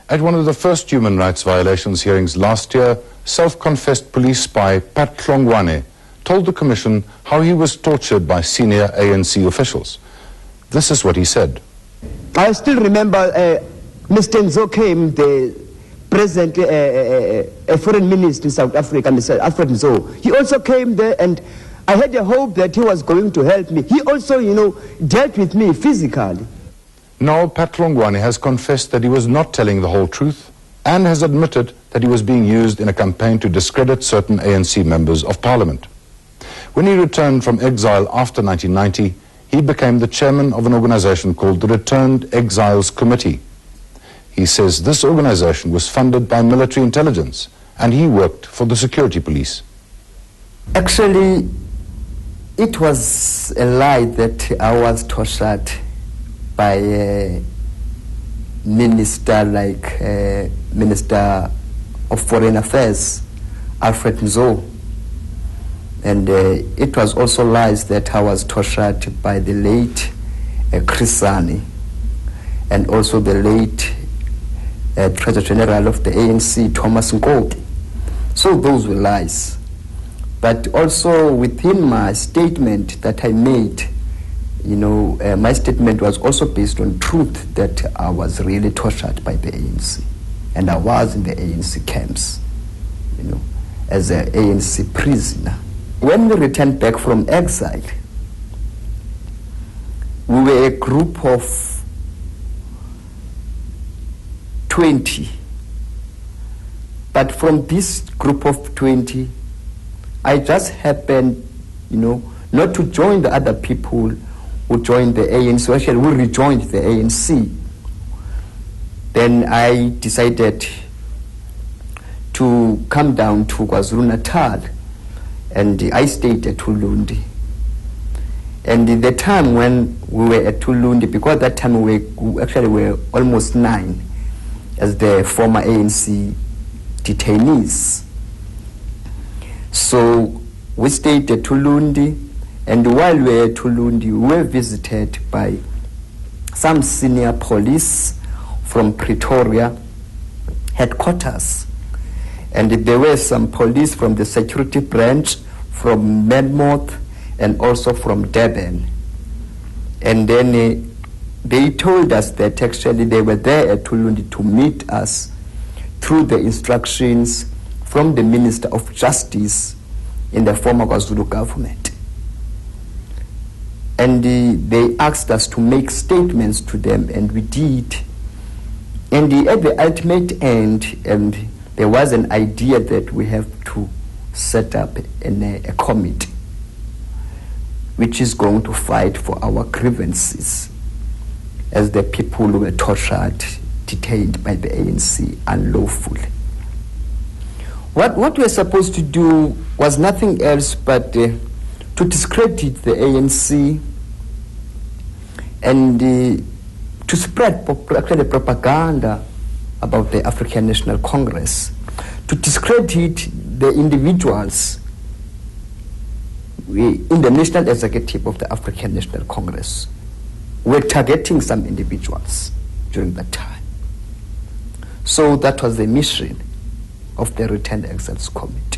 At one of the first human rights violations hearings last year, self-confessed police spy Pat Hlongwane told the Commission how he was tortured by senior ANC officials. This is what he said. I still remember Mr. Nzo came, the present a foreign minister in South Africa, Mr. Alfred Nzo. He also came there, and I had a hope that he was going to help me. He also, dealt with me physically. Now Pat Hlongwane has confessed that he was not telling the whole truth and has admitted that he was being used in a campaign to discredit certain ANC members of parliament. When he returned from exile after 1990, he became the chairman of an organization called the Returned Exiles Committee. He says this organization was funded by military intelligence and he worked for the security police. Actually, it was a lie that I was tortured by a minister like Minister of Foreign Affairs, Alfred Nzo. And it was also lies that I was tortured by the late Chris Hani and also the late Treasurer General of the ANC, Thomas Nkopi. So those were lies. But also within my statement that I made, my statement was also based on truth that I was really tortured by the ANC. And I was in the ANC camps, as an ANC prisoner. When we returned back from exile, we were a group of 20. But from this group of 20, I just happened, not to join the other people who joined the ANC, actually who rejoined the ANC. Then I decided to come down to KwaZulu-Natal, and I stayed at Ulundi. And the time when we were at Ulundi, because that time we were almost 9 as the former ANC detainees. So we stayed at Ulundi, and while we were at Ulundi, we were visited by some senior police from Pretoria headquarters. And there were some police from the security branch, from Menmouth, and also from Durban. And then they told us that actually they were there at Ulundi to meet us through the instructions from the Minister of Justice in the former KwaZulu government. And they asked us to make statements to them, and we did. And at the ultimate end, there was an idea that we have to set up a committee which is going to fight for our grievances as the people who were tortured, detained by the ANC unlawfully. What we were supposed to do was nothing else but to discredit the ANC and to spread propaganda about the African National Congress, to discredit the individuals in the National Executive of the African National Congress. We're targeting some individuals during that time. So that was the mission of the Returned Exiles Committee.